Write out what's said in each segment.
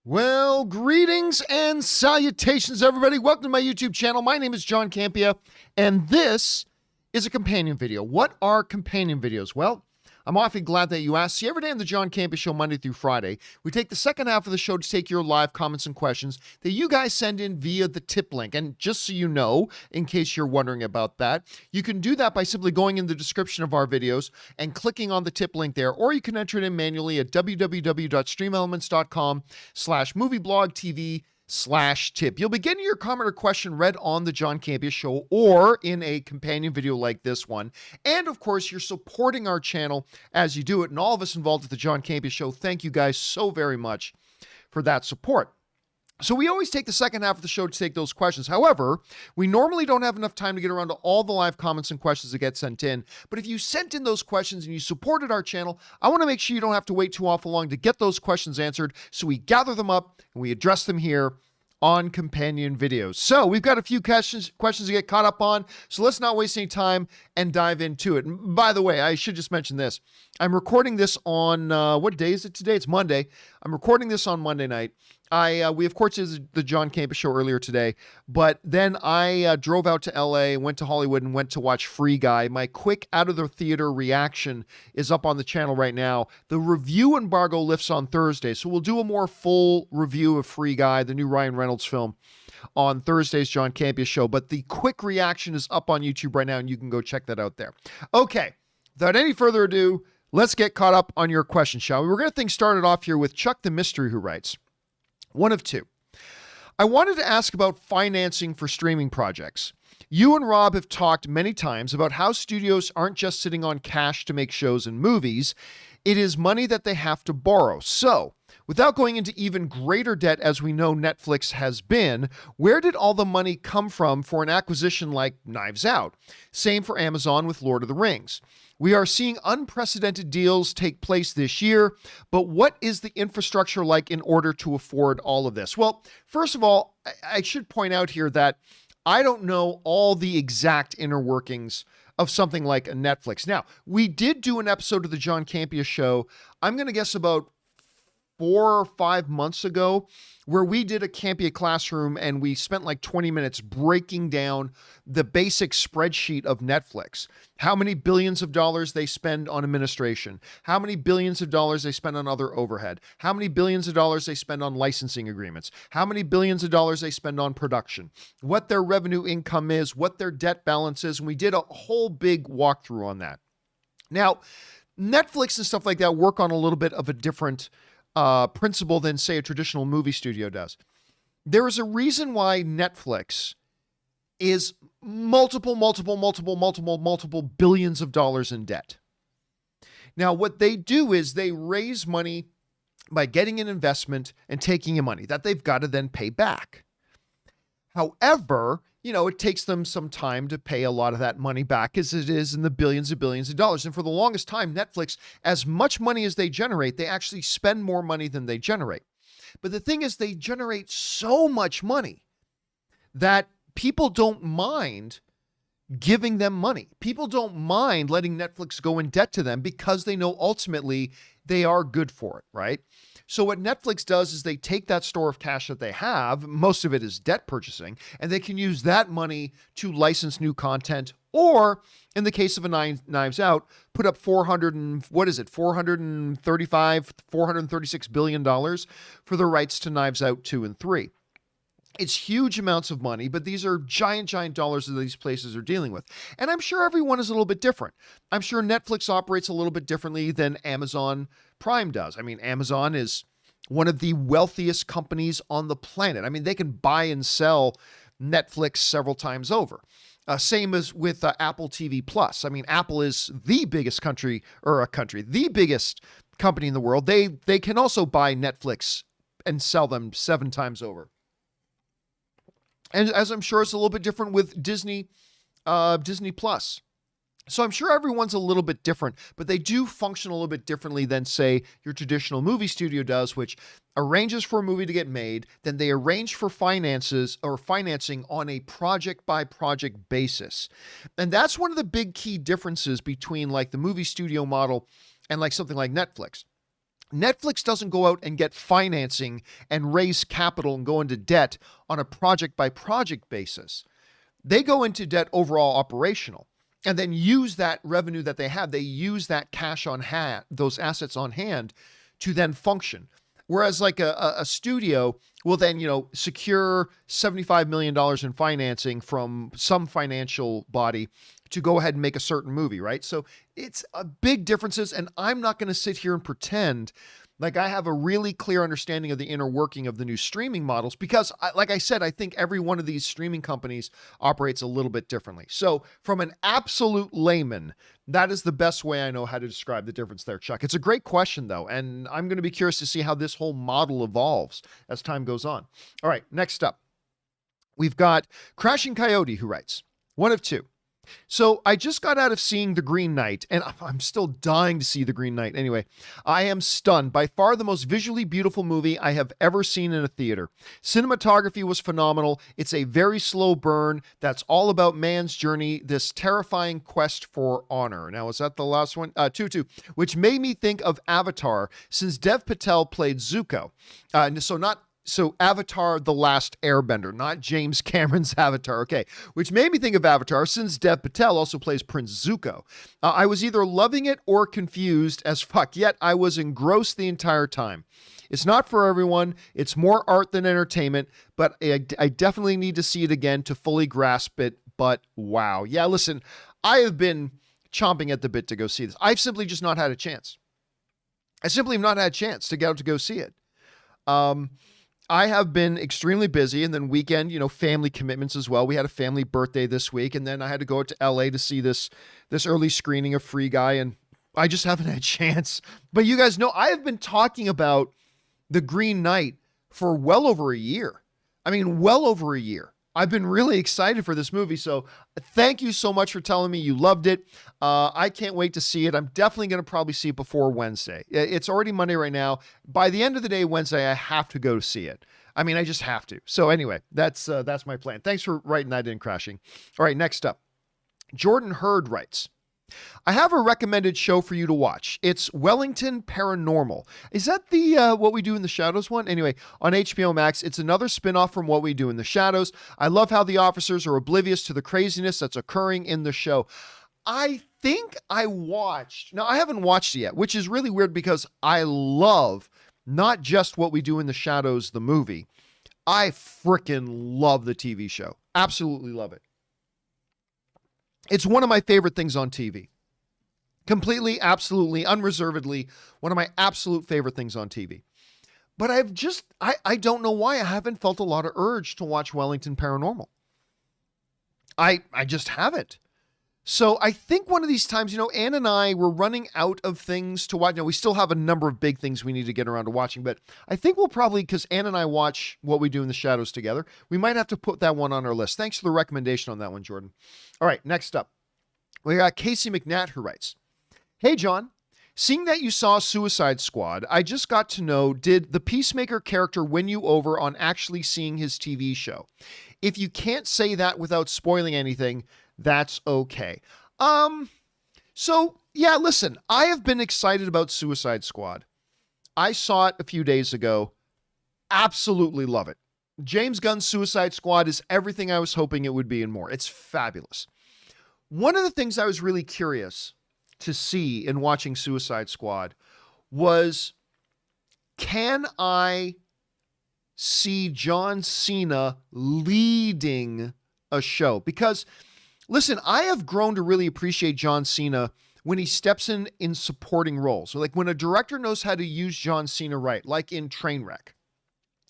Well, greetings and salutations, everybody. Welcome to my YouTube channel. My name is John Campea, and this is a companion video. What are companion videos? Well, I'm awfully glad that you asked. See, every day on the John Campea Show, Monday through Friday, we take the second half of the show to take your live comments and questions that you guys send in via the tip link. And just so you know, in case you're wondering about that, you can do that by simply going in the description of our videos and clicking on the tip link there, or you can enter it in manually at www.streamelements.com/movieblogtv/tip. You'll be getting your comment or question read on the John Campea Show or in a companion video like this one. And of course, you're supporting our channel as you do it. And all of us involved at the John Campea Show, thank you guys so very much for that support. So we always take the second half of the show to take those questions. However, we normally don't have enough time to get around to all the live comments and questions that get sent in. But if you sent in those questions and you supported our channel, I want to make sure you don't have to wait too awful long to get those questions answered. So we gather them up and we address them here on companion videos. So we've got a few questions to get caught up on. So let's not waste any time and dive into it. And by the way, I should just mention this. I'm recording this on, what day is it today? It's Monday. I'm recording this on Monday night. We of course did the John Campea Show earlier today, but then I drove out to LA, went to Hollywood, and went to watch Free Guy. My quick out of the theater reaction is up on the channel right now. The review embargo lifts on Thursday, so we'll do a more full review of Free Guy, the new Ryan Reynolds film, on Thursday's John Campea Show. But the quick reaction is up on YouTube right now, and you can go check that out there. Okay, without any further ado, let's get caught up on your questions, shall we? We're going to think started off here with Chuck the Mystery, who writes, one of two. I wanted to ask about financing for streaming projects. You and Rob have talked many times about how studios aren't just sitting on cash to make shows and movies. It is money that they have to borrow. So, without going into even greater debt as we know Netflix has been, where did all the money come from for an acquisition like Knives Out? Same for Amazon with Lord of the Rings. We are seeing unprecedented deals take place this year, but what is the infrastructure like in order to afford all of this? Well, first of all, I should point out here that I don't know all the exact inner workings of something like a Netflix. Now, we did do an episode of the John Campea Show, I'm going to guess about 4 or 5 months ago, where we did a Campea Classroom and we spent like 20 minutes breaking down the basic spreadsheet of Netflix. How many billions of dollars they spend on administration, how many billions of dollars they spend on other overhead, how many billions of dollars they spend on licensing agreements, how many billions of dollars they spend on production, what their revenue income is, what their debt balance is. And we did a whole big walkthrough on that. Now, Netflix and stuff like that work on a little bit of a different principle than, say, a traditional movie studio does. There is a reason why Netflix is multiple billions of dollars in debt. Now, what they do is they raise money by getting an investment and taking in money that they've got to then pay back. However, it takes them some time to pay a lot of that money back, as it is in the billions of dollars. And for the longest time, Netflix, as much money as they generate, they actually spend more money than they generate. But the thing is, they generate so much money that people don't mind giving them money. People don't mind letting Netflix go in debt to them because they know ultimately they are good for it, right? So what Netflix does is they take that store of cash that they have, most of it is debt purchasing, and they can use that money to license new content, or in the case of a Knives Out, put up $436 billion for the rights to Knives Out 2 and 3. It's huge amounts of money, but these are giant dollars that these places are dealing with. And I'm sure everyone is a little bit different. I'm sure Netflix operates a little bit differently than Amazon Prime does. I mean, Amazon is one of the wealthiest companies on the planet. I mean, they can buy and sell Netflix several times over. Same as with Apple TV Plus. I mean, Apple is the biggest the biggest company in the world. They can also buy Netflix and sell them 7 times over. And as I'm sure it's a little bit different with Disney Plus. So I'm sure everyone's a little bit different, but they do function a little bit differently than, say, your traditional movie studio does, which arranges for a movie to get made, then they arrange for finances or financing on a project-by-project basis. And that's one of the big key differences between like the movie studio model and like something like Netflix. Netflix doesn't go out and get financing and raise capital and go into debt on a project by project basis. They go into debt overall operational and then use that revenue that they have. They use that cash on hand, those assets on hand to then function. Whereas like a studio will then, secure $75 million in financing from some financial body to go ahead and make a certain movie, right? So it's a big differences. And I'm not going to sit here and pretend like I have a really clear understanding of the inner working of the new streaming models because, like I said, I think every one of these streaming companies operates a little bit differently. So from an absolute layman, that is the best way I know how to describe the difference there, Chuck. It's a great question, though, and I'm going to be curious to see how this whole model evolves as time goes on. All right, next up, we've got Crashing Coyote, who writes, one of two. So I just got out of seeing The Green Knight, and I'm still dying to see The Green Knight. Anyway, I am stunned. By far the most visually beautiful movie I have ever seen in a theater. Cinematography was phenomenal. It's a very slow burn that's all about man's journey, this terrifying quest for honor. Now, is that the last one? 2-2, which made me think of Avatar, since Dev Patel played Zuko. So Avatar, The Last Airbender, not James Cameron's Avatar. Okay, which made me think of Avatar since Dev Patel also plays Prince Zuko. I was either loving it or confused as fuck, yet I was engrossed the entire time. It's not for everyone. It's more art than entertainment, but I definitely need to see it again to fully grasp it. But wow. Yeah, listen, I have been chomping at the bit to go see this. I've simply just not had a chance. I simply have not had a chance to get out to go see it. I have been extremely busy, and then weekend, family commitments as well. We had a family birthday this week, and then I had to go to LA to see this early screening of Free Guy, and I just haven't had a chance. But you guys know I have been talking about The Green Knight for well over a year. I mean, well over a year. I've been really excited for this movie, so thank you so much for telling me you loved it. I can't wait to see it. I'm definitely going to probably see it before Wednesday. It's already Monday right now. By the end of the day, Wednesday, I have to go see it. I mean, I just have to. So anyway, that's my plan. Thanks for writing that in, Crashing. All right, next up. Jordan Hurd writes, I have a recommended show for you to watch. It's Wellington Paranormal. Is that the What We Do in the Shadows one? Anyway, on HBO Max, it's another spinoff from What We Do in the Shadows. I love how the officers are oblivious to the craziness that's occurring in the show. I think I watched, now I haven't watched it yet, which is really weird because I love not just What We Do in the Shadows, the movie. I freaking love the TV show. Absolutely love it. It's one of my favorite things on TV. Completely, absolutely, unreservedly, one of my absolute favorite things on TV. But I don't know why I haven't felt a lot of urge to watch Wellington Paranormal. I just haven't. So I think one of these times, Ann and I were running out of things to watch. Now, we still have a number of big things we need to get around to watching, but I think we'll probably, because Ann and I watch What We Do in the Shadows together, we might have to put that one on our list. Thanks for the recommendation on that one, Jordan. All right, next up, we got Casey McNatt, who writes, Hey, John, seeing that you saw Suicide Squad, I just got to know, did the Peacemaker character win you over on actually seeing his TV show? If you can't say that without spoiling anything, that's okay. So yeah, listen, I have been excited about Suicide Squad. I saw it a few days ago. Absolutely love it. James Gunn's Suicide Squad is everything I was hoping it would be and more. It's fabulous. One of the things I was really curious to see in watching Suicide Squad was, can I see John Cena leading a show? Because listen, I have grown to really appreciate John Cena when he steps in supporting roles. So like when a director knows how to use John Cena right, like in Trainwreck,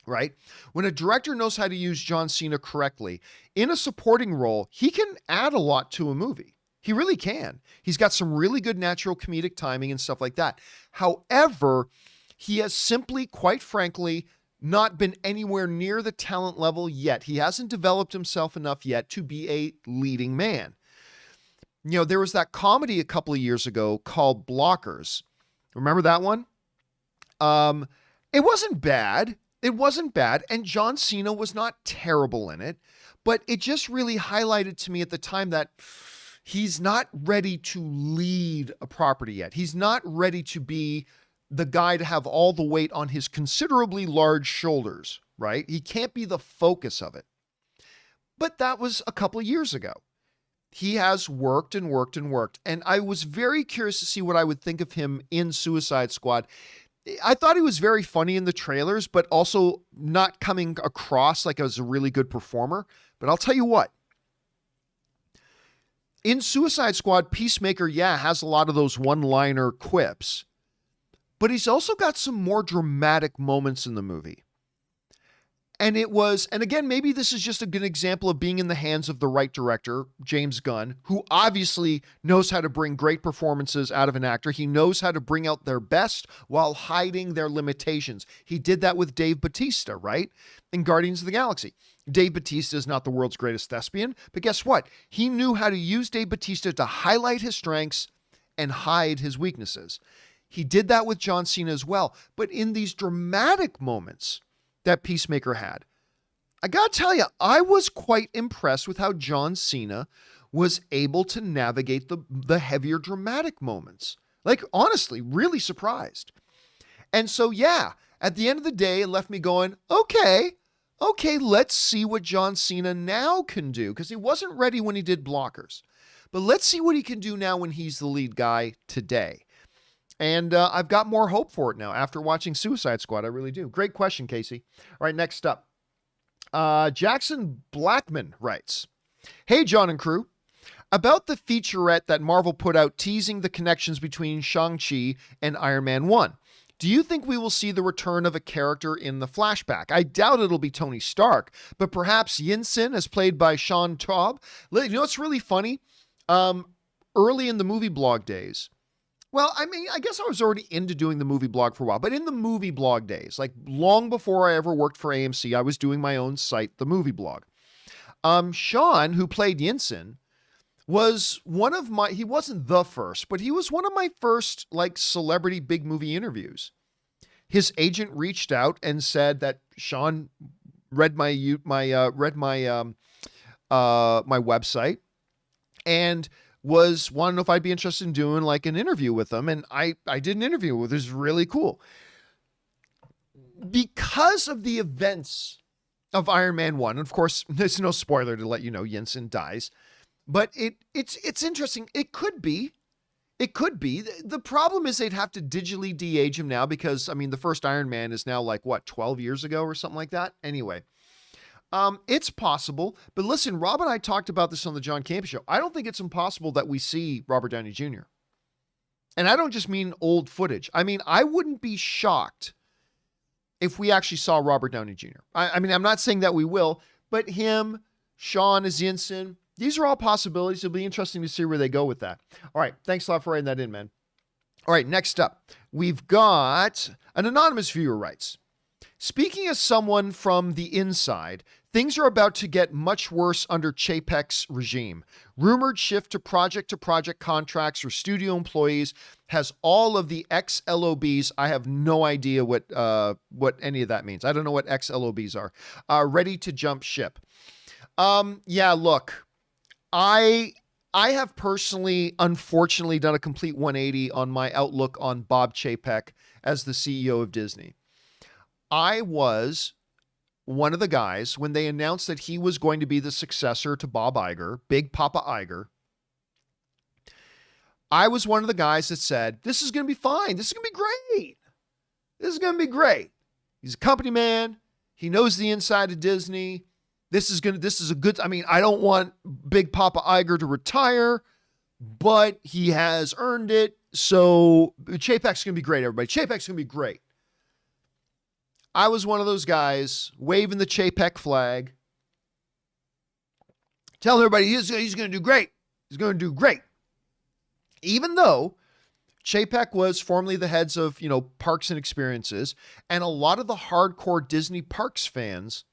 right? When a director knows how to use John Cena correctly in a supporting role, he can add a lot to a movie. He really can. He's got some really good natural comedic timing and stuff like that. However, he has simply, quite frankly, not been anywhere near the talent level yet. He hasn't developed himself enough yet to be a leading man. There was that comedy a couple of years ago called Blockers. Remember that one? It wasn't bad. It wasn't bad. And John Cena was not terrible in it, but it just really highlighted to me at the time that he's not ready to lead a property yet. He's not ready to be the guy to have all the weight on his considerably large shoulders, right? He can't be the focus of it. But that was a couple of years ago. He has worked and worked and worked. And I was very curious to see what I would think of him in Suicide Squad. I thought he was very funny in the trailers, but also not coming across like as a really good performer. But I'll tell you what. In Suicide Squad, Peacemaker, has a lot of those one-liner quips. But he's also got some more dramatic moments in the movie. And again, maybe this is just a good example of being in the hands of the right director, James Gunn, who obviously knows how to bring great performances out of an actor. He knows how to bring out their best while hiding their limitations. He did that with Dave Bautista, right? In Guardians of the Galaxy. Dave Bautista is not the world's greatest thespian, but guess what? He knew how to use Dave Bautista to highlight his strengths and hide his weaknesses. He did that with John Cena as well. But in these dramatic moments that Peacemaker had, I gotta tell you, I was quite impressed with how John Cena was able to navigate the heavier dramatic moments. Like, honestly, really surprised. And so, at the end of the day, it left me going, okay, let's see what John Cena now can do, because he wasn't ready when he did Blockers. But let's see what he can do now when he's the lead guy today. And I've got more hope for it now after watching Suicide Squad. I really do. Great question, Casey. All right, next up. Jackson Blackman writes, "Hey, John and crew. About the featurette that Marvel put out teasing the connections between Shang-Chi and Iron Man 1. Do you think we will see the return of a character in the flashback? I doubt it'll be Tony Stark, but perhaps Yinsen, as played by Sean Taub. You know what's really funny? Early in the movie blog days, well, I mean, I guess I was already into doing the movie blog for a while, but in the movie blog days, like long before I ever worked for AMC, I was doing my own site, the movie blog. Sean, who played Yinsen, was he wasn't the first, but he was one of my first like celebrity big movie interviews. His agent reached out and said that Sean read my website and wanted to know if I'd be interested in doing like an interview with him. And I did an interview with him. It was really cool. Because of the events of Iron Man 1, and of course, there's no spoiler to let you know Yinsen dies, but it's interesting. It could be. The problem is they'd have to digitally de-age him now because, I mean, the first Iron Man is now like, 12 years ago or something like that? Anyway. It's possible, but listen, Rob and I talked about this on the John Campea Show. I don't think it's impossible that we see Robert Downey Jr. And I don't just mean old footage. I mean, I wouldn't be shocked if we actually saw Robert Downey Jr. I mean, I'm not saying that we will, but him, Sean as Yinsen, these are all possibilities. It'll be interesting to see where they go with that. All right. Thanks a lot for writing that in, man. All right. Next up, we've got an anonymous viewer writes, "Speaking as someone from the inside, things are about to get much worse under Chapek's regime. Rumored shift to project contracts for studio employees has all of the ex-LOBs. I have no idea what any of that means. I don't know what ex-LOBs are. Ready to jump ship." Look, I have personally, unfortunately, done a complete 180 on my outlook on Bob Chapek as the CEO of Disney. I was one of the guys when they announced that he was going to be the successor to Bob Iger, Big Papa Iger. I was one of the guys that said, this is going to be fine. This is going to be great. This is going to be great. He's a company man. He knows the inside of Disney. This is a good, I mean, I don't want Big Papa Iger to retire, but he has earned it. So Chapek's going to be great, everybody. Chapek's going to be great. I was one of those guys waving the Chapek flag, telling everybody he's going to do great. He's going to do great. Even though Chapek was formerly the heads of, Parks and Experiences, and a lot of the hardcore Disney Parks fans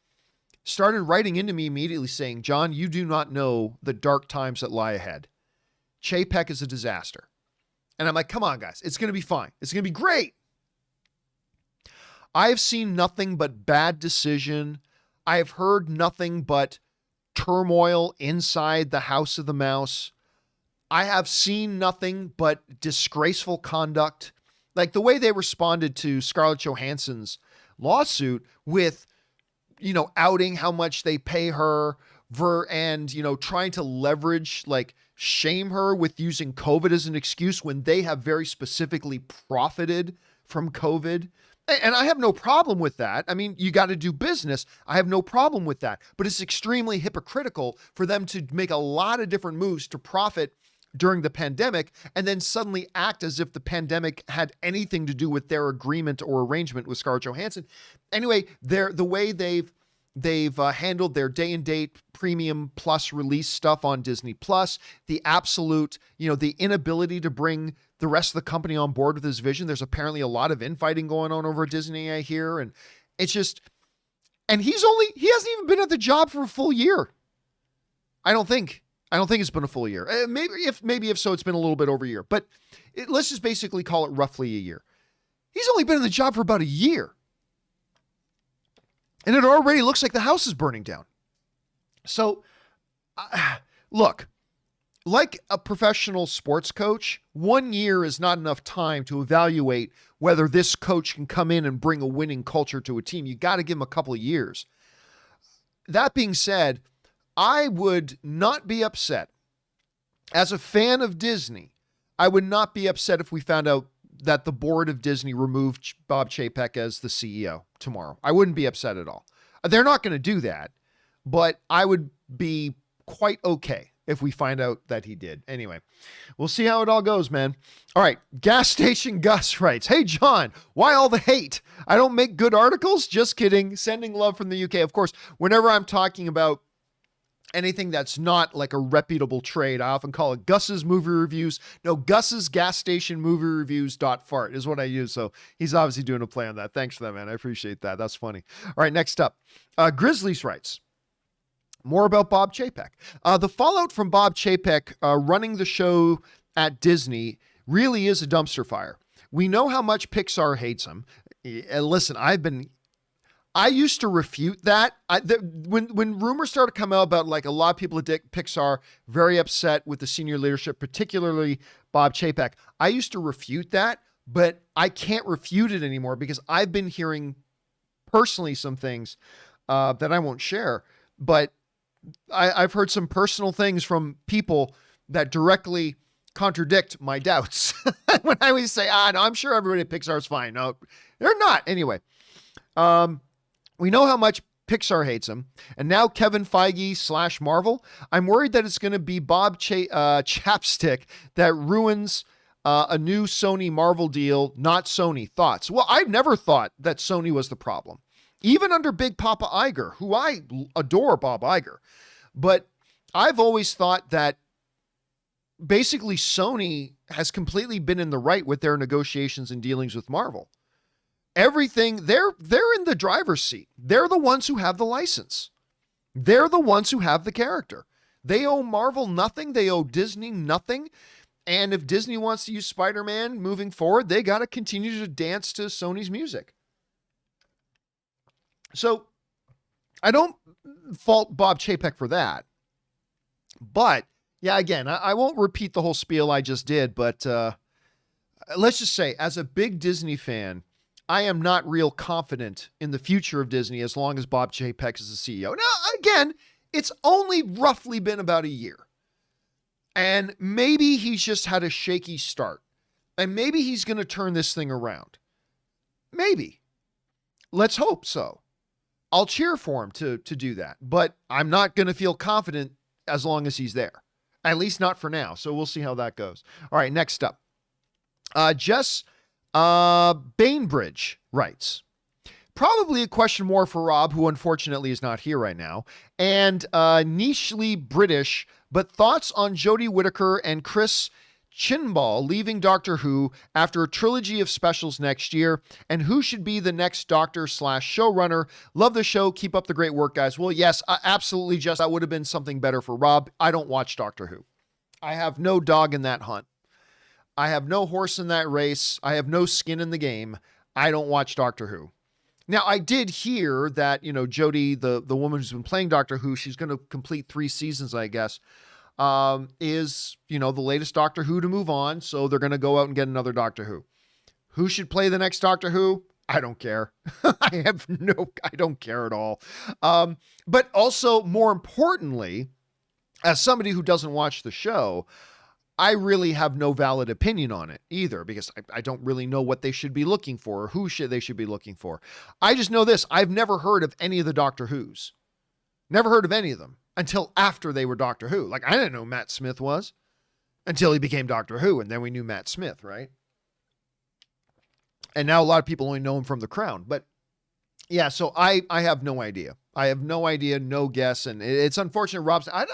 started writing into me immediately saying, "John, you do not know the dark times that lie ahead. Chapek is a disaster." And I'm like, come on, guys. It's going to be fine. It's going to be great. I have seen nothing but bad decision. I have heard nothing but turmoil inside the House of the Mouse. I have seen nothing but disgraceful conduct Like the way they responded to Scarlett Johansson's lawsuit with, outing how much they pay her and, trying to leverage, like shame her with using COVID as an excuse when they have very specifically profited from COVID. And I have no problem with that. I mean, you got to do business. I have no problem with that. But it's extremely hypocritical for them to make a lot of different moves to profit during the pandemic and then suddenly act as if the pandemic had anything to do with their agreement or arrangement with Scarlett Johansson. Anyway, the way they've handled their day and date premium plus release stuff on Disney Plus, the absolute, the inability to bring the rest of the company on board with his vision. There's apparently a lot of infighting going on over at Disney, I hear. And it's just, and he hasn't even been at the job for a full year. I don't think it's been a full year. Maybe if so, it's been a little bit over a year, but let's just basically call it roughly a year. He's only been in the job for about a year. And it already looks like the house is burning down. So, look, like a professional sports coach, 1 year is not enough time to evaluate whether this coach can come in and bring a winning culture to a team. You got to give him a couple of years. That being said, I would not be upset. As a fan of Disney, I would not be upset if we found out that the board of Disney removed Bob Chapek as the CEO tomorrow. I wouldn't be upset at all. They're not going to do that, but I would be quite okay if we find out that he did. Anyway, we'll see how it all goes, man. All right. Gas Station Gus writes, "Hey, John, why all the hate? I don't make good articles. Just kidding. Sending love from the UK." Of course, whenever I'm talking about anything that's not like a reputable trade, I often call it Gus's Movie Reviews. No, Gus's Gas Station Movie Reviews.fart is what I use. So he's obviously doing a play on that. Thanks for that, man. I appreciate that. That's funny. All right, next up. Grizzlies writes, more about Bob Chapek. The fallout from Bob Chapek running the show at Disney really is a dumpster fire. We know how much Pixar hates him. Listen, I used to refute that. When rumors started to come out about like a lot of people at Pixar very upset with the senior leadership, particularly Bob Chapek, I used to refute that, but I can't refute it anymore because I've been hearing personally some things that I won't share, but I've heard some personal things from people that directly contradict my doubts. When I always say, no, I'm sure everybody at Pixar is fine. No, they're not. Anyway, we know how much Pixar hates him. And now Kevin Feige / Marvel. I'm worried that it's going to be Bob Chapstick that ruins a new Sony Marvel deal, not Sony. Thoughts? Well, I've never thought that Sony was the problem. Even under Big Papa Iger, who I adore Bob Iger. But I've always thought that basically Sony has completely been in the right with their negotiations and dealings with Marvel. Everything, they're in the driver's seat. They're the ones who have the license. They're the ones who have the character. They owe Marvel nothing. They owe Disney nothing. And if Disney wants to use Spider-Man moving forward, they got to continue to dance to Sony's music. So I don't fault Bob Chapek for that. But yeah, again, I won't repeat the whole spiel I just did, but let's just say as a big Disney fan, I am not real confident in the future of Disney as long as Bob Chapek is the CEO. Now, again, it's only roughly been about a year. And maybe he's just had a shaky start. And maybe he's going to turn this thing around. Maybe. Let's hope so. I'll cheer for him to do that. But I'm not going to feel confident as long as he's there. At least not for now. So we'll see how that goes. All right, next up. Jess Bainbridge writes, probably a question more for Rob, who unfortunately is not here right now, and nichely British, but thoughts on Jodie Whittaker and Chris Chinball leaving Doctor Who after a trilogy of specials next year, and who should be the next Doctor / showrunner. Love the show. Keep up the great work, guys. Well, yes, absolutely, Jess. That would have been something better for Rob. I don't watch Doctor Who. I have no dog in that hunt. I have no horse in that race. I have no skin in the game. I don't watch Doctor Who. Now, I did hear that, Jodie, the woman who's been playing Doctor Who, she's going to complete 3 seasons, I guess, is, the latest Doctor Who to move on. So they're going to go out and get another Doctor Who. Who should play the next Doctor Who? I don't care. I don't care at all. But also, more importantly, as somebody who doesn't watch the show, I really have no valid opinion on it either, because I don't really know what they should be looking for or they should be looking for. I just know this. I've never heard of any of the Doctor Who's. Never heard of any of them until after they were Doctor Who. Like, I didn't know who Matt Smith was until he became Doctor Who, and then we knew Matt Smith, right? And now a lot of people only know him from The Crown. But yeah, so I have no idea. I have no idea, no guess. And it's unfortunate I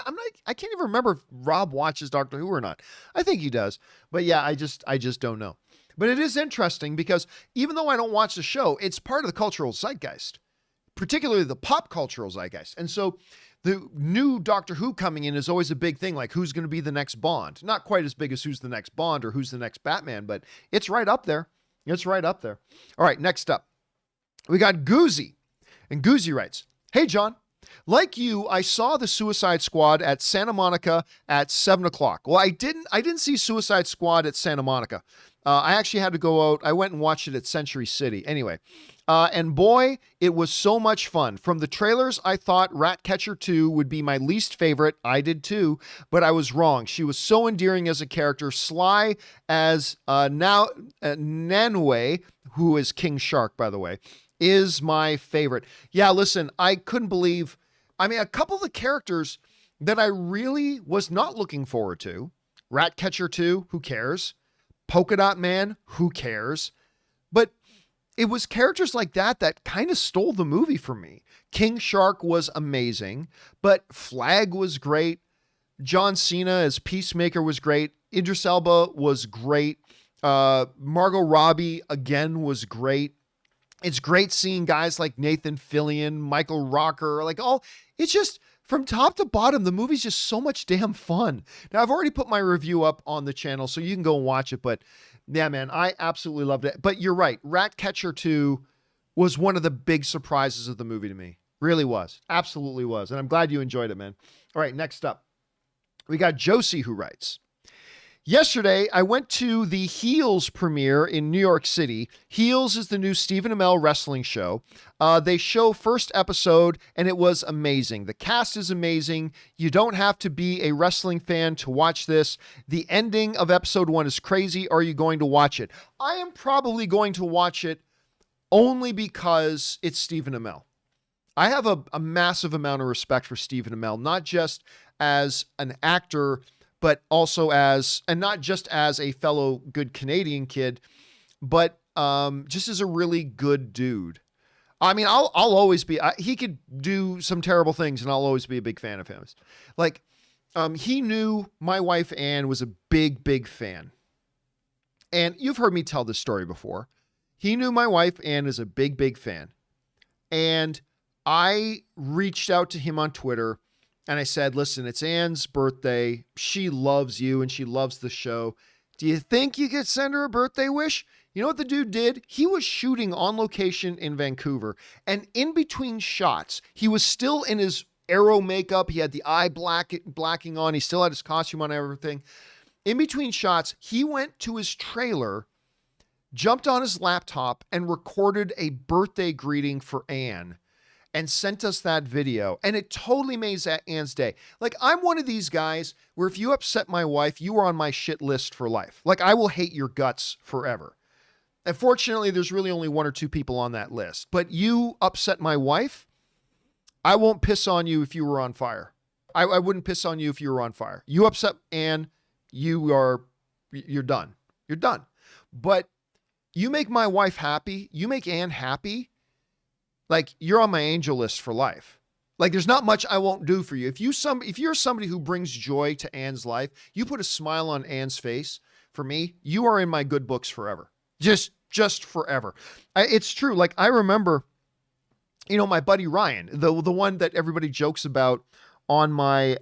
can't even remember if Rob watches Doctor Who or not. I think he does. But yeah, I just don't know. But it is interesting because even though I don't watch the show, it's part of the cultural zeitgeist, particularly the pop cultural zeitgeist. And so the new Doctor Who coming in is always a big thing, like who's going to be the next Bond. Not quite as big as who's the next Bond or who's the next Batman, but it's right up there. It's right up there. All right, next up, we got Goozy. And Goozy writes, "Hey, John, like you, I saw the Suicide Squad at Santa Monica at 7 o'clock. Well, I didn't see Suicide Squad at Santa Monica. I actually had to go out. I went and watched it at Century City. Anyway, and boy, it was so much fun. From the trailers, I thought Ratcatcher 2 would be my least favorite. I did too, but I was wrong. She was so endearing as a character. Sly as Nanway, who is King Shark, by the way, is my favorite. Yeah, listen, I couldn't believe, a couple of the characters that I really was not looking forward to. Ratcatcher 2, who cares? Polka Dot Man, who cares? But it was characters like that kind of stole the movie from me. King Shark was amazing, but Flag was great. John Cena as Peacemaker was great. Idris Elba was great. Margot Robbie, again, was great. It's great seeing guys like Nathan Fillion, Michael Rooker, it's just from top to bottom, the movie's just so much damn fun. Now, I've already put my review up on the channel, so you can go and watch it, but yeah, man, I absolutely loved it. But you're right, Ratcatcher 2 was one of the big surprises of the movie to me. Really was. Absolutely was. And I'm glad you enjoyed it, man. All right, next up, we got Josie, who writes, "Yesterday, I went to the Heels premiere in New York City. Heels is the new Stephen Amell wrestling show. They show first episode, and it was amazing. The cast is amazing. You don't have to be a wrestling fan to watch this. The ending of episode 1 is crazy. Are you going to watch it?" I am probably going to watch it only because it's Stephen Amell. I have a massive amount of respect for Stephen Amell, not just as an actor, but also and not just as a fellow good Canadian kid, but just as a really good dude. I'll always be, he could do some terrible things and I'll always be a big fan of him. He knew my wife, Ann, was a big, big fan. And you've heard me tell this story before. He knew my wife, Ann, is a big, big fan. And I reached out to him on Twitter and I said, "Listen, it's Ann's birthday. She loves you and she loves the show. Do you think you could send her a birthday wish?" You know what the dude did? He was shooting on location in Vancouver. And in between shots, he was still in his Arrow makeup. He had the eye blacking on. He still had his costume on and everything. In between shots, he went to his trailer, jumped on his laptop, and recorded a birthday greeting for Ann and sent us that video. And it totally made Ann's day. I'm one of these guys where if you upset my wife, you are on my shit list for life. I will hate your guts forever. And fortunately, there's really only 1 or 2 people on that list. But you upset my wife, I won't piss on you if you were on fire. I wouldn't piss on you if you were on fire. You upset Ann, you're done. You're done. But you make my wife happy, you make Ann happy, you're on my angel list for life. There's not much I won't do for you. If you're somebody who brings joy to Ann's life, you put a smile on Ann's face, for me, you are in my good books forever. Just forever. It's true. I remember, my buddy Ryan, the one that everybody jokes about on my,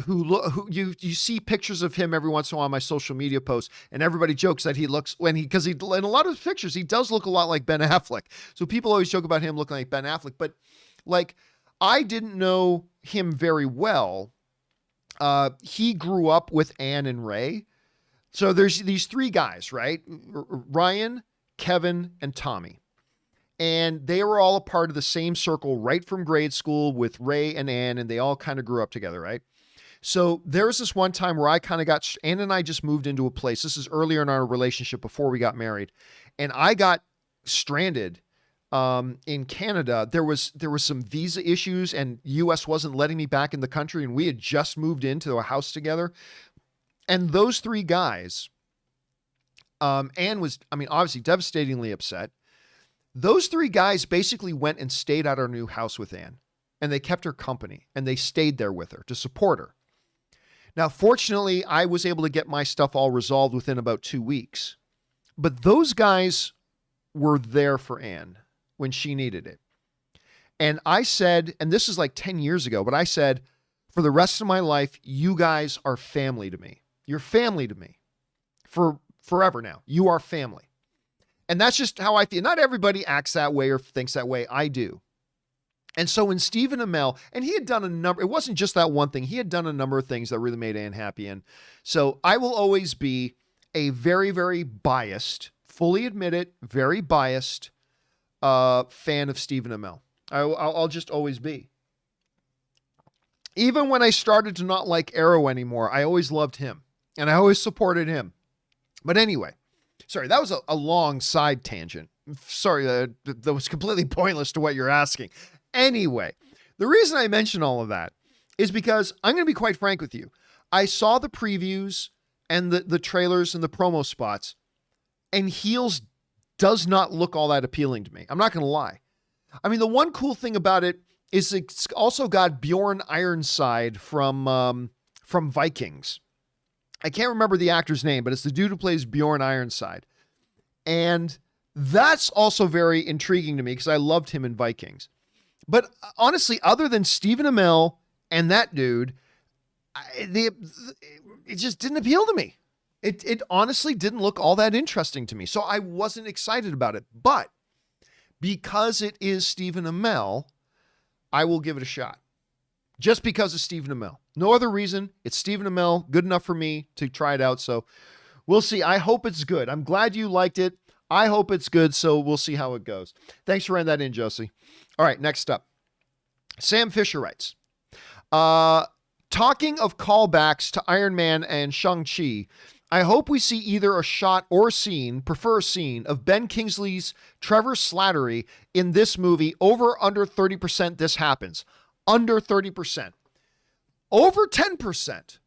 who you see pictures of him every once in a while on my social media posts, and everybody jokes that he looks because in a lot of his pictures, he does look a lot like Ben Affleck. So people always joke about him looking like Ben Affleck, but I didn't know him very well he grew up with Anne and Ray. So there's these three guys, right? Ryan, Kevin, and Tommy. And they were all a part of the same circle right from grade school with Ray and Anne, and they all kind of grew up together, right? So there was this one time where I kind of got, Anne and I just moved into a place. This is earlier in our relationship before we got married. And I got stranded in Canada. There was some visa issues and US wasn't letting me back in the country. And we had just moved into a house together. And those three guys, Anne was, obviously devastatingly upset. Those three guys basically went and stayed at our new house with Anne, and they kept her company, and they stayed there with her to support her. Now, fortunately, I was able to get my stuff all resolved within about 2 weeks, but those guys were there for Anne when she needed it. And I said, and this is like 10 years ago, but I said, for the rest of my life, you guys are family to me. You're family to me for forever now. You are family. And that's just how I feel. Not everybody acts that way or thinks that way. I do. And so when Stephen Amell, and he had done a number, it wasn't just that one thing. He had done a number of things that really made Anne happy. And so I will always be a very, very biased, fully admit it, very biased fan of Stephen Amell. I'll just always be. Even when I started to not like Arrow anymore, I always loved him. And I always supported him. But anyway, sorry, that was a long side tangent. Sorry, that was completely pointless to what you're asking. Anyway, the reason I mention all of that is because I'm going to be quite frank with you. I saw the previews and the trailers and the promo spots, and Heels does not look all that appealing to me. I'm not going to lie. I mean, the one cool thing about it is it's also got Bjorn Ironside from Vikings. I can't remember the actor's name, but it's the dude who plays Bjorn Ironside. And that's also very intriguing to me because I loved him in Vikings. But honestly, other than Stephen Amell and that dude, it just didn't appeal to me. It honestly didn't look all that interesting to me. So I wasn't excited about it. But because it is Stephen Amell, I will give it a shot. Just because of Stephen Amell. No other reason. It's Stephen Amell. Good enough for me to try it out. So we'll see. I hope it's good. I'm glad you liked it. I hope it's good. So we'll see how it goes. Thanks for running that in, Josie. All right, next up. Sam Fisher writes, talking of callbacks to Iron Man and Shang-Chi, I hope we see either a shot or scene, prefer a scene, of Ben Kingsley's Trevor Slattery in this movie. Over under 30% this happens. Under 30%. Over 10%.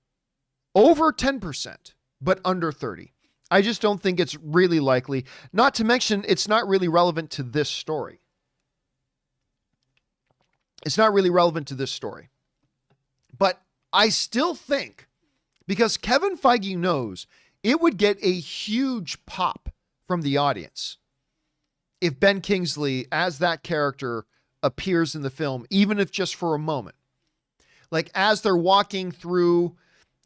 Over 10%, but under 30. I just don't think it's really likely. Not to mention, it's not really relevant to this story. It's not really relevant to this story. But I still think, because Kevin Feige knows, it would get a huge pop from the audience if Ben Kingsley, as that character, appears in the film, even if just for a moment. Like as they're walking through,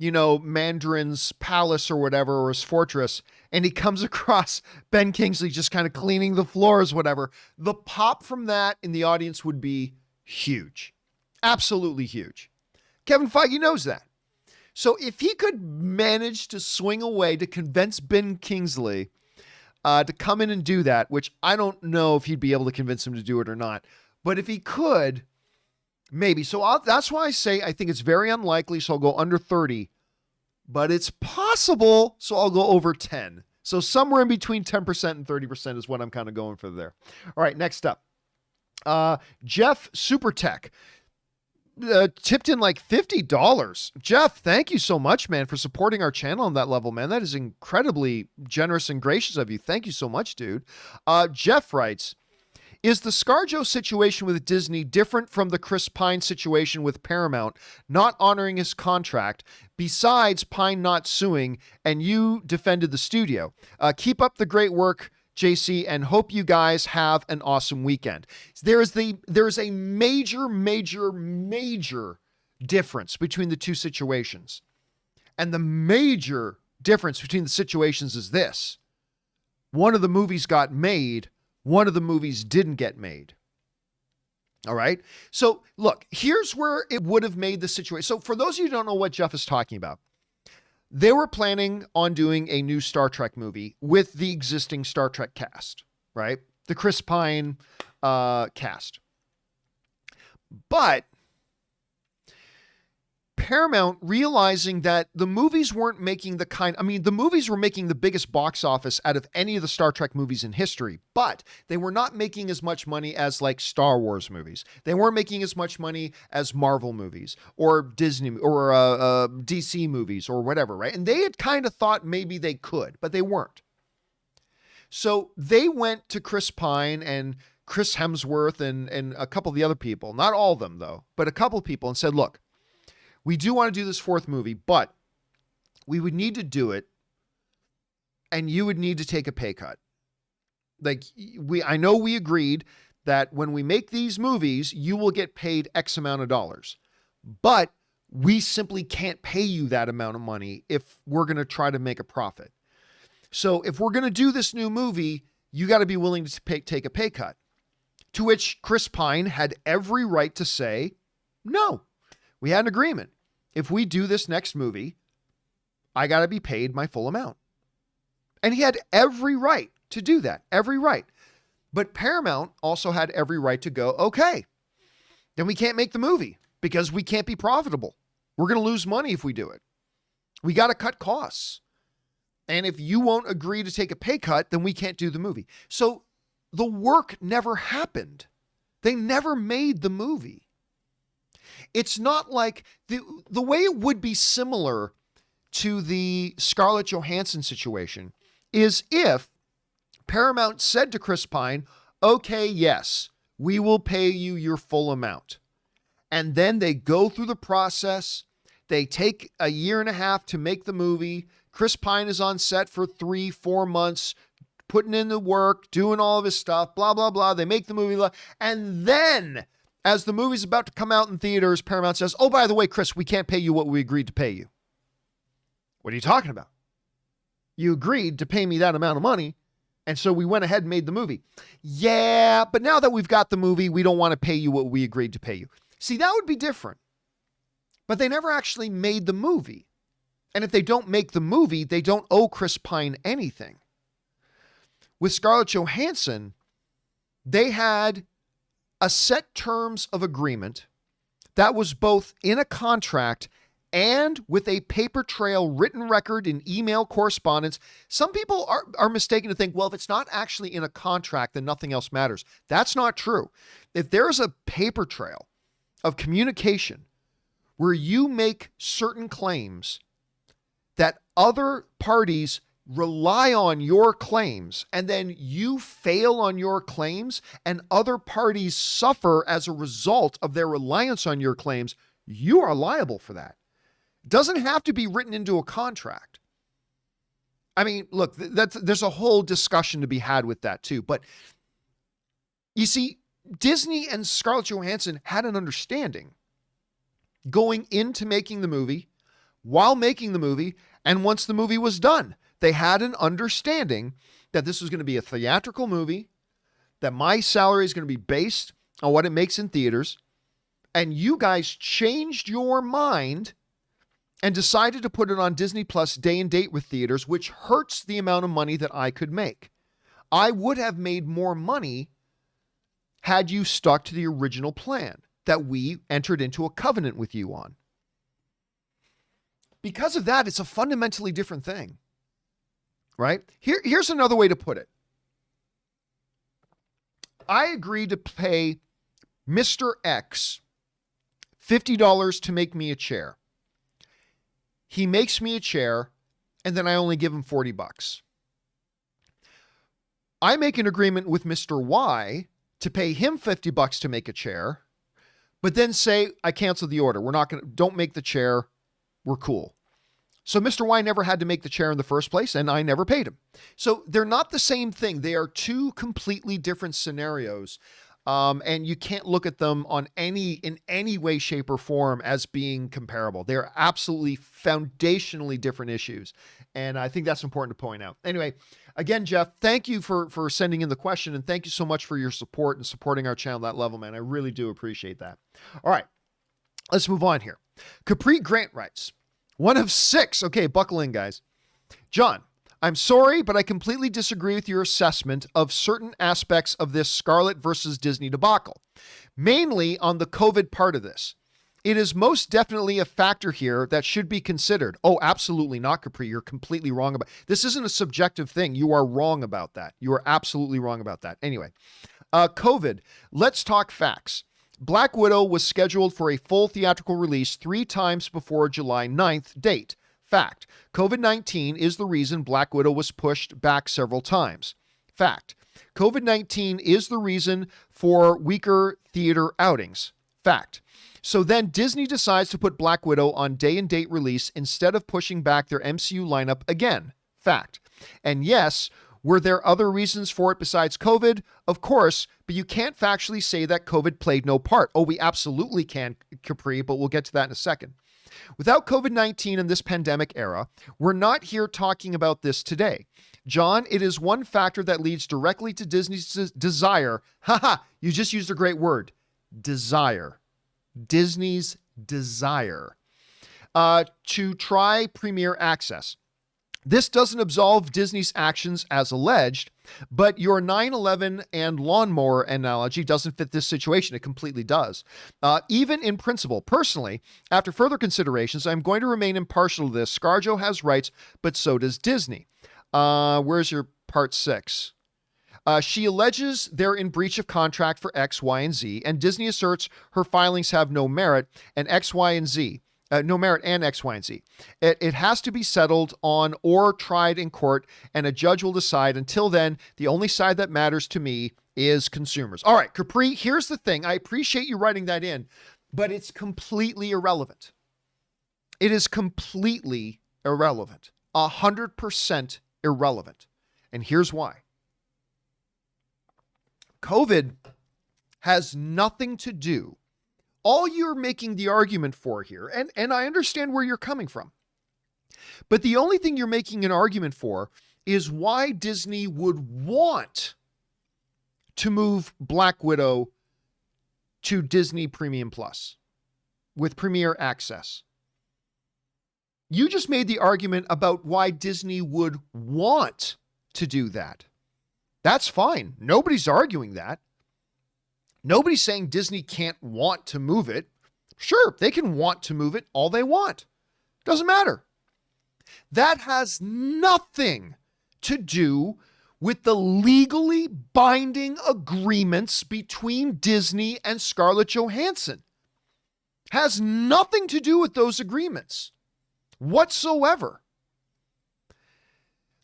Mandarin's palace or whatever, or his fortress, and he comes across Ben Kingsley just kind of cleaning the floors, whatever. The pop from that in the audience would be huge. Absolutely huge. Kevin Feige knows that. So if he could manage to swing away to convince Ben Kingsley to come in and do that, which I don't know if he'd be able to convince him to do it or not, but if he could, maybe. So that's why I say I think it's very unlikely, so I'll go under 30. But it's possible, so I'll go over 10. So somewhere in between 10% and 30% is what I'm kind of going for there. All right, next up. Jeff Supertech tipped in like $50. Jeff, thank you so much, man, for supporting our channel on that level, man. That is incredibly generous and gracious of you. Thank you so much, dude. Jeff writes, is the ScarJo situation with Disney different from the Chris Pine situation with Paramount not honoring his contract, besides Pine not suing and you defended the studio? Keep up the great work, JC, and hope you guys have an awesome weekend. There is a major, major, major difference between the two situations. And the major difference between the situations is this. One of the movies got made. One of the movies didn't get made. All right. So look, here's where it would have made the situation. So for those of you who don't know what Jeff is talking about, they were planning on doing a new Star Trek movie with the existing Star Trek cast, right? The Chris Pine cast. But Paramount, realizing that the movies weren't making the movies were making the biggest box office out of any of the Star Trek movies in history, but they were not making as much money as like Star Wars movies. They weren't making as much money as Marvel movies or Disney or DC movies or whatever, right? And they had kind of thought maybe they could, but they weren't. So they went to Chris Pine and Chris Hemsworth and a couple of the other people, not all of them though, but a couple of people, and said, look, we do want to do this fourth movie, but we would need to do it, and you would need to take a pay cut. Like I know we agreed that when we make these movies, you will get paid X amount of dollars, but we simply can't pay you that amount of money if we're going to try to make a profit. So if we're going to do this new movie, you got to be willing to take a pay cut. To which Chris Pine had every right to say, no. We had an agreement. If we do this next movie, I got to be paid my full amount. And he had every right to do that. Every right. But Paramount also had every right to go, okay, then we can't make the movie because we can't be profitable. We're going to lose money if we do it. We got to cut costs. And if you won't agree to take a pay cut, then we can't do the movie. So the work never happened. They never made the movie. It's not like the way it would be similar to the Scarlett Johansson situation is if Paramount said to Chris Pine, okay, yes, we will pay you your full amount. And then they go through the process. They take a year and a half to make the movie. Chris Pine is on set for 3-4 months, putting in the work, doing all of his stuff, blah, blah, blah. They make the movie. And then as the movie's about to come out in theaters, Paramount says, oh, by the way, Chris, we can't pay you what we agreed to pay you. What are you talking about? You agreed to pay me that amount of money, and so we went ahead and made the movie. Yeah, but now that we've got the movie, we don't want to pay you what we agreed to pay you. See, that would be different. But they never actually made the movie. And if they don't make the movie, they don't owe Chris Pine anything. With Scarlett Johansson, they had a set terms of agreement that was both in a contract and with a paper trail written record in email correspondence. Some people are mistaken to think, well, if it's not actually in a contract, then nothing else matters. That's not true. If there's a paper trail of communication where you make certain claims that other parties rely on your claims, and then you fail on your claims and other parties suffer as a result of their reliance on your claims, you are liable for that. It doesn't have to be written into a contract. I mean, look, there's a whole discussion to be had with that too. But you see, Disney and Scarlett Johansson had an understanding going into making the movie, while making the movie, and once the movie was done. They had an understanding that this was going to be a theatrical movie, that my salary is going to be based on what it makes in theaters, and you guys changed your mind and decided to put it on Disney Plus day and date with theaters, which hurts the amount of money that I could make. I would have made more money had you stuck to the original plan that we entered into a covenant with you on. Because of that, it's a fundamentally different thing. Right? Here's another way to put it. I agreed to pay Mr. X $50 to make me a chair. He makes me a chair, and then I only give him $40. I make an agreement with Mr. Y to pay him $50 to make a chair, but then say, I cancel the order. Don't make the chair. We're cool. So Mr. Y never had to make the chair in the first place, and I never paid him. So they're not the same thing. They are two completely different scenarios. And you can't look at them in any way, shape, or form as being comparable. They're absolutely foundationally different issues. And I think that's important to point out. Anyway, Again, Jeff, thank you for sending in the question, and thank you so much for your support and supporting our channel at that level, man. I really do appreciate that. All right, let's move on here. Capri Grant writes, one of 6. Okay, buckle in, guys. John, I'm sorry, but I completely disagree with your assessment of certain aspects of this Scarlett versus Disney debacle, mainly on the COVID part of this. It is most definitely a factor here that should be considered. Oh, absolutely not, Capri. You're completely wrong about this. Isn't a subjective thing. You are wrong about that. You are absolutely wrong about that. Anyway, COVID. Let's talk facts. Black Widow was scheduled for a full theatrical release 3 times before July 9th date. Fact. COVID-19 is the reason Black Widow was pushed back several times. Fact. COVID-19 is the reason for weaker theater outings. Fact. So then Disney decides to put Black Widow on day and date release instead of pushing back their MCU lineup again. Fact. And yes, were there other reasons for it besides COVID? Of course, but you can't factually say that COVID played no part. Oh, we absolutely can, Capri, but we'll get to that in a second. Without COVID-19 in this pandemic era, we're not here talking about this today. John, it is one factor that leads directly to Disney's desire. Haha, you just used a great word. Desire. Disney's desire to try Premier Access. This doesn't absolve Disney's actions as alleged, but your 9/11 and lawnmower analogy doesn't fit this situation. It completely does. Even in principle, personally, after further considerations, I'm going to remain impartial to this. ScarJo has rights, but so does Disney. Where's your part 6? She alleges they're in breach of contract for X, Y, and Z, and Disney asserts her filings have no merit and X, Y, and Z. No merit and X, Y, and Z. It has to be settled on or tried in court, and a judge will decide. Until then, the only side that matters to me is consumers. All right, Capri, here's the thing. I appreciate you writing that in, but it's completely irrelevant. It is completely irrelevant. 100% irrelevant. And here's why. COVID has nothing to do. All you're making the argument for here, and I understand where you're coming from, but the only thing you're making an argument for is why Disney would want to move Black Widow to Disney Premium Plus with Premier Access. You just made the argument about why Disney would want to do that. That's fine. Nobody's arguing that. Nobody's saying Disney can't want to move it. Sure, they can want to move it all they want. Doesn't matter. That has nothing to do with the legally binding agreements between Disney and Scarlett Johansson. Has nothing to do with those agreements whatsoever.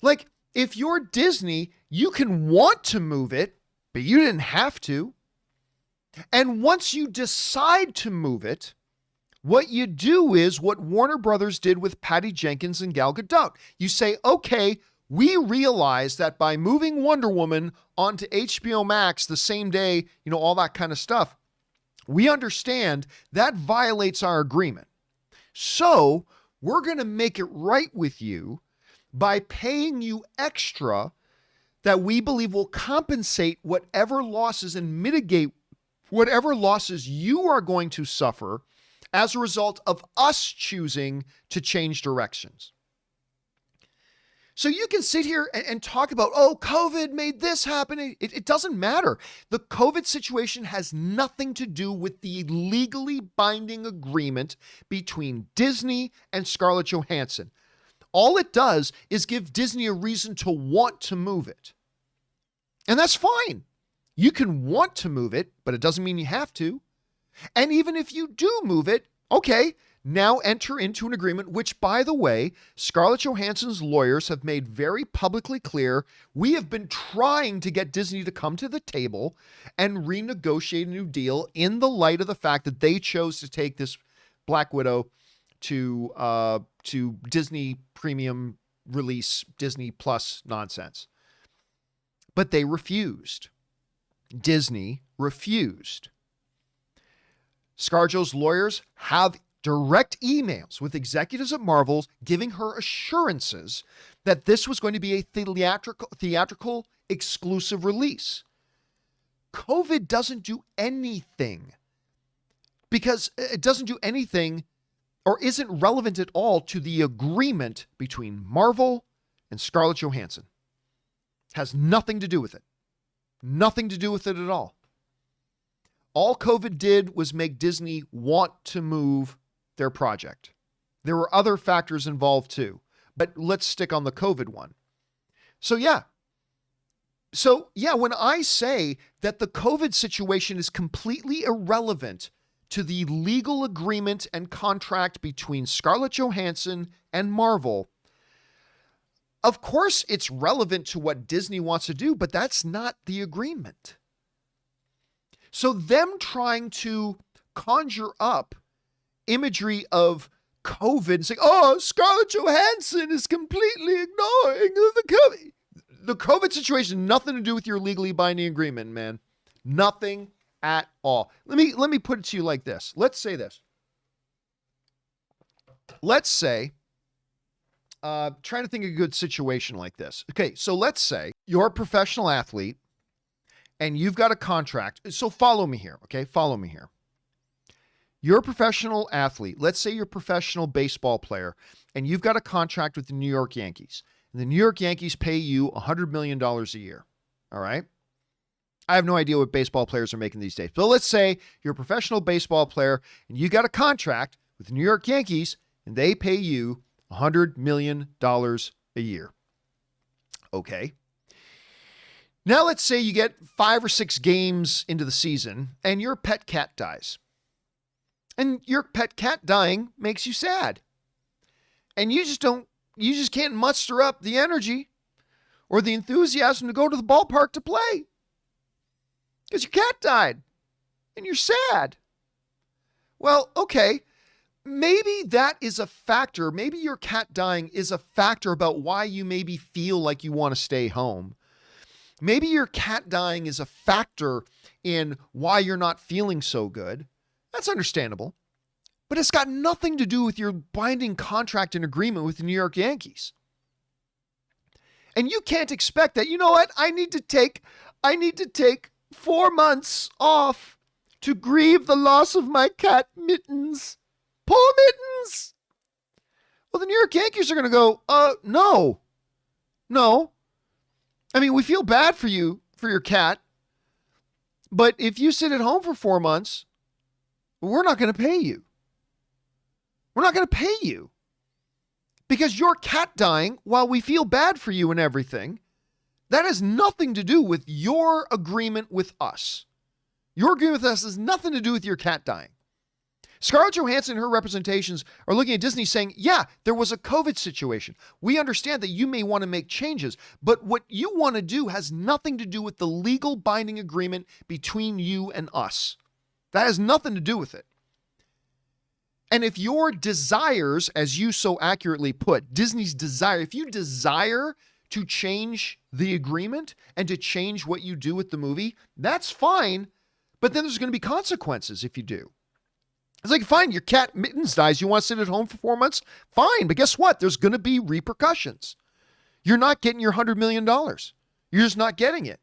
Like, if you're Disney, you can want to move it, but you didn't have to. And once you decide to move it, what you do is what Warner Brothers did with Patty Jenkins and Gal Gadot. You say, okay, we realize that by moving Wonder Woman onto HBO Max the same day, all that kind of stuff, we understand that violates our agreement. So we're going to make it right with you by paying you extra that we believe will compensate whatever losses and mitigate whatever losses you are going to suffer as a result of us choosing to change directions. So you can sit here and talk about, oh, COVID made this happen. It doesn't matter. The COVID situation has nothing to do with the legally binding agreement between Disney and Scarlett Johansson. All it does is give Disney a reason to want to move it. And that's fine. You can want to move it, but it doesn't mean you have to. And even if you do move it, okay, now enter into an agreement, which, by the way, Scarlett Johansson's lawyers have made very publicly clear. We have been trying to get Disney to come to the table and renegotiate a new deal in the light of the fact that they chose to take this Black Widow to Disney Premium release, Disney Plus nonsense. But they refused. Disney refused. ScarJo's lawyers have direct emails with executives at Marvel giving her assurances that this was going to be a theatrical exclusive release. COVID doesn't do anything, because it doesn't do anything or isn't relevant at all to the agreement between Marvel and Scarlett Johansson. Has nothing to do with it. Nothing to do with it at all. All COVID did was make Disney want to move their project. There were other factors involved too, but let's stick on the COVID one. So yeah, when I say that the COVID situation is completely irrelevant to the legal agreement and contract between Scarlett Johansson and Marvel, of course it's relevant to what Disney wants to do, but that's not the agreement. So them trying to conjure up imagery of COVID and saying, oh, Scarlett Johansson is completely ignoring the COVID. The COVID situation, nothing to do with your legally binding agreement, man. Nothing at all. Let me put it to you like this. Let's say this. Let's say, trying to think of a good situation like this. Okay, so let's say you're a professional athlete and you've got a contract. So follow me here, okay? Follow me here. You're a professional athlete. Let's say you're a professional baseball player and you've got a contract with the New York Yankees. And the New York Yankees pay you $100 million a year, all right? I have no idea what baseball players are making these days. But let's say you're a professional baseball player and you got a contract with the New York Yankees and they pay you $100 million a year. Okay. Now let's say you get 5 or 6 games into the season and your pet cat dies. And your pet cat dying makes you sad. And you just can't muster up the energy or the enthusiasm to go to the ballpark to play. Because your cat died and you're sad. Well, okay. Maybe that is a factor. Maybe your cat dying is a factor about why you maybe feel like you want to stay home. Maybe your cat dying is a factor in why you're not feeling so good. That's understandable. But it's got nothing to do with your binding contract and agreement with the New York Yankees. And you can't expect that, you know what, I need to take 4 months off to grieve the loss of my cat Mittens. Poor Mittens. Well, the New York Yankees are going to go, no. I mean, we feel bad for you, for your cat. But if you sit at home for 4 months, we're not going to pay you. We're not going to pay you. Because your cat dying, while we feel bad for you and everything, that has nothing to do with your agreement with us. Your agreement with us has nothing to do with your cat dying. Scarlett Johansson and her representations are looking at Disney saying, yeah, there was a COVID situation. We understand that you may want to make changes, but what you want to do has nothing to do with the legal binding agreement between you and us. That has nothing to do with it. And if your desires, as you so accurately put, Disney's desire, if you desire to change the agreement and to change what you do with the movie, that's fine, but then there's going to be consequences if you do. It's like, fine, your cat Mittens dies. You want to sit at home for 4 months? Fine, but guess what? There's going to be repercussions. You're not getting your $100 million. You're just not getting it.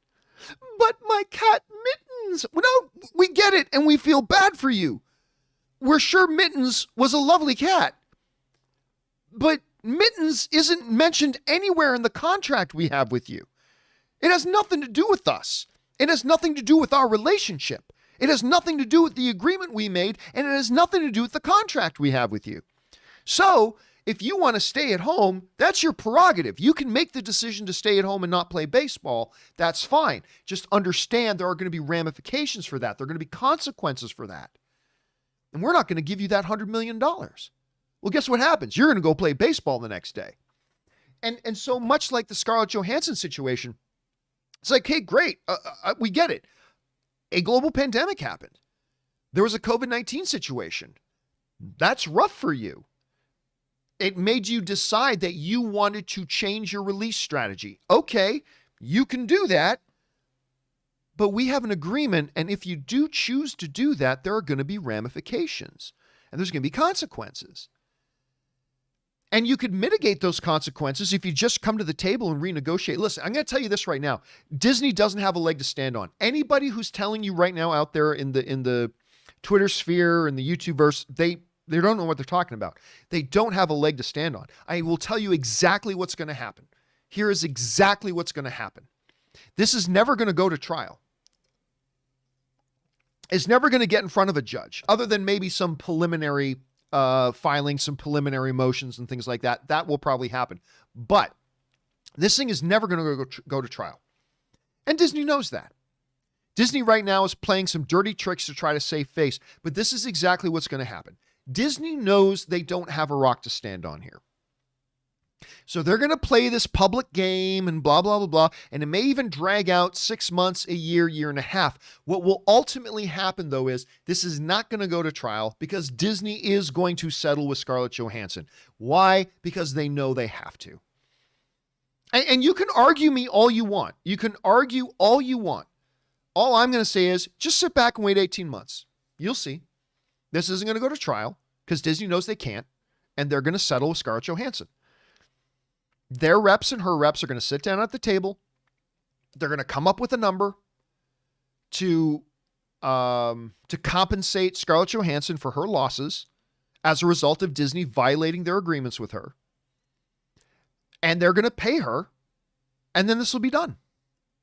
But my cat Mittens, no, we get it, and we feel bad for you. We're sure Mittens was a lovely cat. But Mittens isn't mentioned anywhere in the contract we have with you. It has nothing to do with us. It has nothing to do with our relationship. It has nothing to do with the agreement we made, and it has nothing to do with the contract we have with you. So, if you want to stay at home, that's your prerogative. You can make the decision to stay at home and not play baseball. That's fine. Just understand there are going to be ramifications for that. There are going to be consequences for that. And we're not going to give you that $100 million. Well, guess what happens? You're going to go play baseball the next day. And so much like the Scarlett Johansson situation, it's like, hey, great. We get it. A global pandemic happened. There was a COVID-19 situation. That's rough for you. It made you decide that you wanted to change your release strategy. Okay, you can do that, but we have an agreement, and if you do choose to do that, there are going to be ramifications, and there's going to be consequences. And you could mitigate those consequences if you just come to the table and renegotiate. Listen, I'm going to tell you this right now. Disney doesn't have a leg to stand on. Anybody who's telling you right now out there in the Twitter sphere and the YouTubeverse, they don't know what they're talking about. They don't have a leg to stand on. I will tell you exactly what's going to happen. Here is exactly what's going to happen. This is never going to go to trial. It's never going to get in front of a judge, other than maybe some preliminary filing, some preliminary motions and things like that. That will probably happen. But this thing is never going to go to trial. And Disney knows that. Disney right now is playing some dirty tricks to try to save face, but this is exactly what's going to happen. Disney knows they don't have a rock to stand on here. So they're going to play this public game and blah, blah, blah, blah. And it may even drag out 6 months, a year, year and a half. What will ultimately happen, though, is this is not going to go to trial because Disney is going to settle with Scarlett Johansson. Why? Because they know they have to. And you can argue me all you want. You can argue all you want. All I'm going to say is just sit back and wait 18 months. You'll see. This isn't going to go to trial because Disney knows they can't, and they're going to settle with Scarlett Johansson. Their reps and her reps are going to sit down at the table. They're going to come up with a number to compensate Scarlett Johansson for her losses as a result of Disney violating their agreements with her. And they're going to pay her, and then this will be done.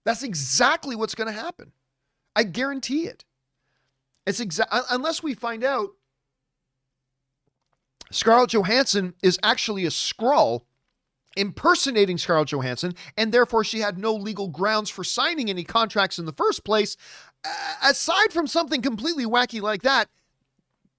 That's exactly what's going to happen. I guarantee it. It's unless we find out Scarlett Johansson is actually a Skrull impersonating Scarlett Johansson, and therefore she had no legal grounds for signing any contracts in the first place. Aside from something completely wacky like that,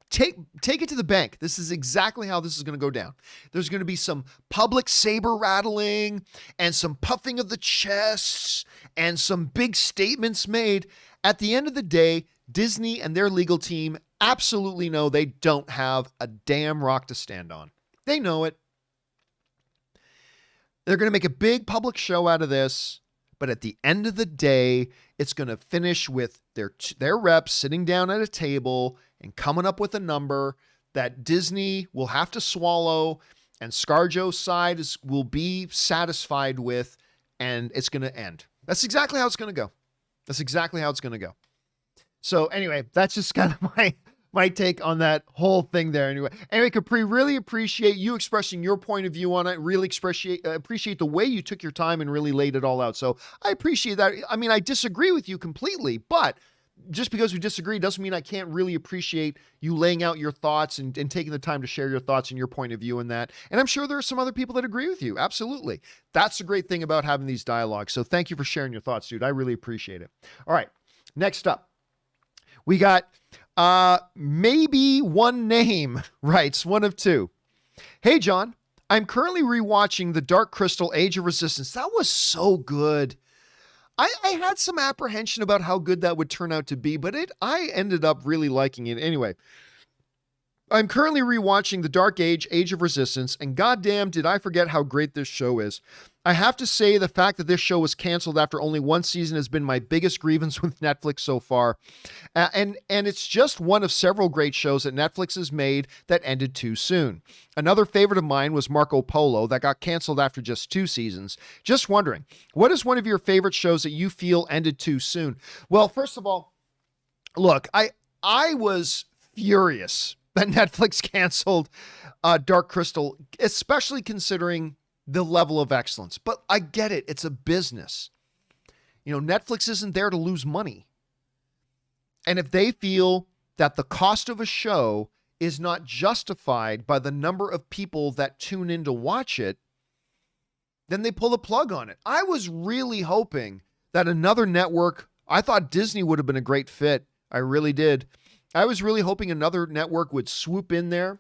take it to the bank. This is exactly how this is going to go down. There's going to be some public saber rattling and some puffing of the chests and some big statements made. At the end of the day, Disney and their legal team absolutely know they don't have a damn rock to stand on. They know it. They're going to make a big public show out of this, but at the end of the day, it's going to finish with their reps sitting down at a table and coming up with a number that Disney will have to swallow and ScarJo's side will be satisfied with, and it's going to end. That's exactly how it's going to go. That's exactly how it's going to go. So anyway, that's just kind of my take on that whole thing there. Anyway, Capri, really appreciate you expressing your point of view on it. Really appreciate the way you took your time and really laid it all out. So I appreciate that. I mean, I disagree with you completely, but just because we disagree doesn't mean I can't really appreciate you laying out your thoughts and taking the time to share your thoughts and your point of view in that. And I'm sure there are some other people that agree with you. Absolutely. That's the great thing about having these dialogues. So thank you for sharing your thoughts, dude. I really appreciate it. All right. Next up, we got maybe one name writes, one of two. Hey, John, I'm currently rewatching The Dark Crystal Age of Resistance. That was so good. I had some apprehension about how good that would turn out to be, but I ended up really liking it. Anyway, I'm currently rewatching The Dark Age, Age of Resistance, and goddamn did I forget how great this show is. I have to say the fact that this show was canceled after only one season has been my biggest grievance with Netflix so far. And it's just one of several great shows that Netflix has made that ended too soon. Another favorite of mine was Marco Polo that got canceled after just 2 seasons. Just wondering, what is one of your favorite shows that you feel ended too soon? Well, first of all, look, I was furious that Netflix canceled Dark Crystal, especially considering the level of excellence. But I get it. It's a business. You know, Netflix isn't there to lose money. And if they feel that the cost of a show is not justified by the number of people that tune in to watch it, then they pull the plug on it. I was really hoping that another network, I thought Disney would have been a great fit. I really did. I was really hoping another network would swoop in there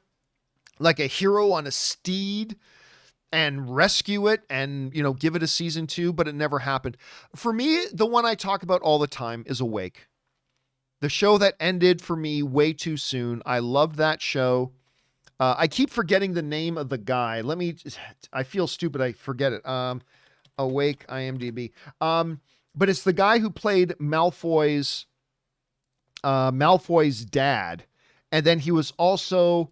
like a hero on a steed and rescue it and, give it a season 2, but it never happened. For me, the one I talk about all the time is Awake. The show that ended for me way too soon. I loved that show. I keep forgetting the name of the guy. I feel stupid. I forget it. Awake, IMDb. But it's the guy who played Malfoy's dad. And then he was also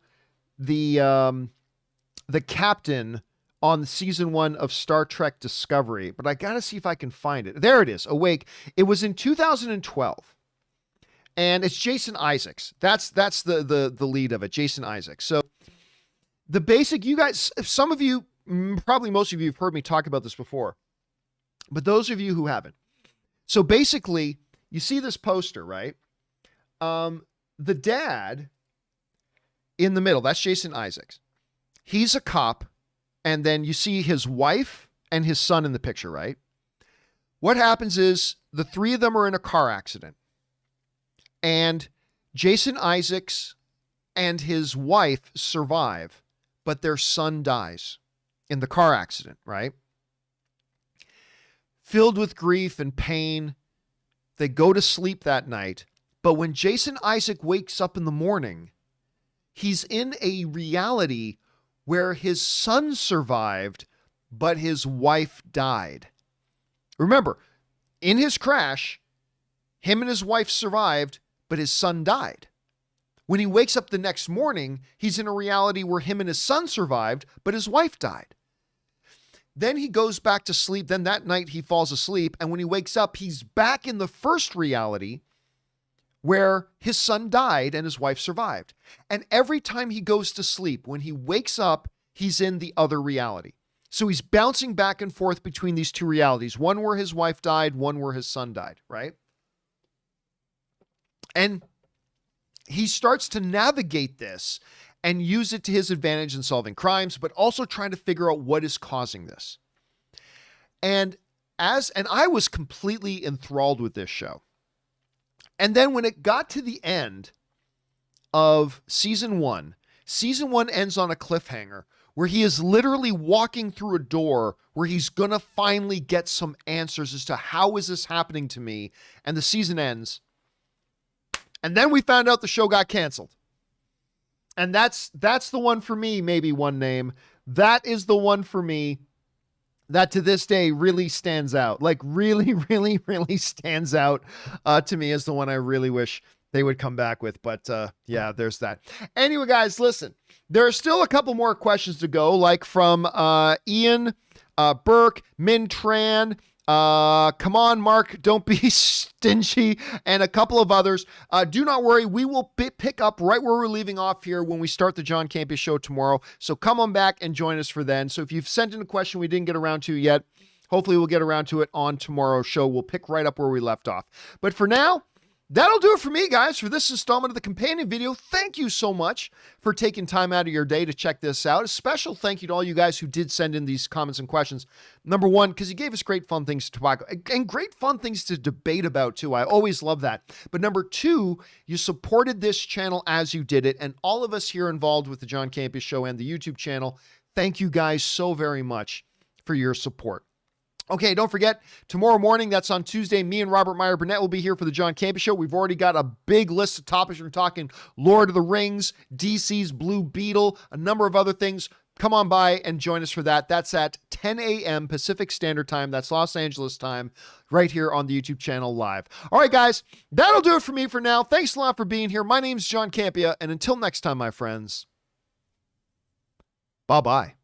the the captain on season 1 of Star Trek Discovery, but I got to see if I can find it. There it is, Awake. It was in 2012. And it's Jason Isaacs. That's the lead of it, Jason Isaacs. So the basic, you guys, some of you, probably most of you have heard me talk about this before, but those of you who haven't. So basically, you see this poster, right? The dad in the middle, that's Jason Isaacs. He's a cop. And then you see his wife and his son in the picture, right? What happens is the three of them are in a car accident. And Jason Isaacs and his wife survive, but their son dies in the car accident, right? Filled with grief and pain, they go to sleep that night. But when Jason Isaac wakes up in the morning, he's in a reality where his son survived, but his wife died. Remember, in his crash, him and his wife survived, but his son died. When he wakes up the next morning, he's in a reality where him and his son survived, but his wife died. Then he goes back to sleep. Then that night he falls asleep. And when he wakes up, he's back in the first reality where his son died and his wife survived. And every time he goes to sleep, when he wakes up, he's in the other reality. So he's bouncing back and forth between these two realities, one where his wife died, one where his son died, right? And he starts to navigate this and use it to his advantage in solving crimes, but also trying to figure out what is causing this. And I was completely enthralled with this show. And then when it got to the end of season 1 ends on a cliffhanger where he is literally walking through a door where he's going to finally get some answers as to how is this happening to me, and the season ends. And then we found out the show got canceled. And that's the one for me, maybe one name. That is the one for me that to this day really stands out. Like really, really, really stands out to me as the one I really wish they would come back with. But yeah, there's that. Anyway, guys, listen. There are still a couple more questions to go, like from Ian, Burke, Min Tran, come on, Mark, don't be stingy, and a couple of others. Do not worry. We will pick up right where we're leaving off here when we start the John Campea Show tomorrow. So come on back and join us for then. So if you've sent in a question we didn't get around to yet, hopefully we'll get around to it on tomorrow's show. We'll pick right up where we left off. But for now, that'll do it for me, guys, for this installment of the companion video. Thank you so much for taking time out of your day to check this out. A special thank you to all you guys who did send in these comments and questions. Number one, because you gave us great fun things to talk about and great fun things to debate about too. I always love that. But number two, you supported this channel as you did it. And all of us here involved with the John Campea Show and the YouTube channel, thank you guys so very much for your support. Okay, don't forget, tomorrow morning, that's on Tuesday, me and Robert Meyer Burnett will be here for the John Campea Show. We've already got a big list of topics. We're talking Lord of the Rings, DC's Blue Beetle, a number of other things. Come on by and join us for that. That's at 10 a.m. Pacific Standard Time. That's Los Angeles time, right here on the YouTube channel live. All right, guys, that'll do it for me for now. Thanks a lot for being here. My name's John Campea, and until next time, my friends, bye-bye.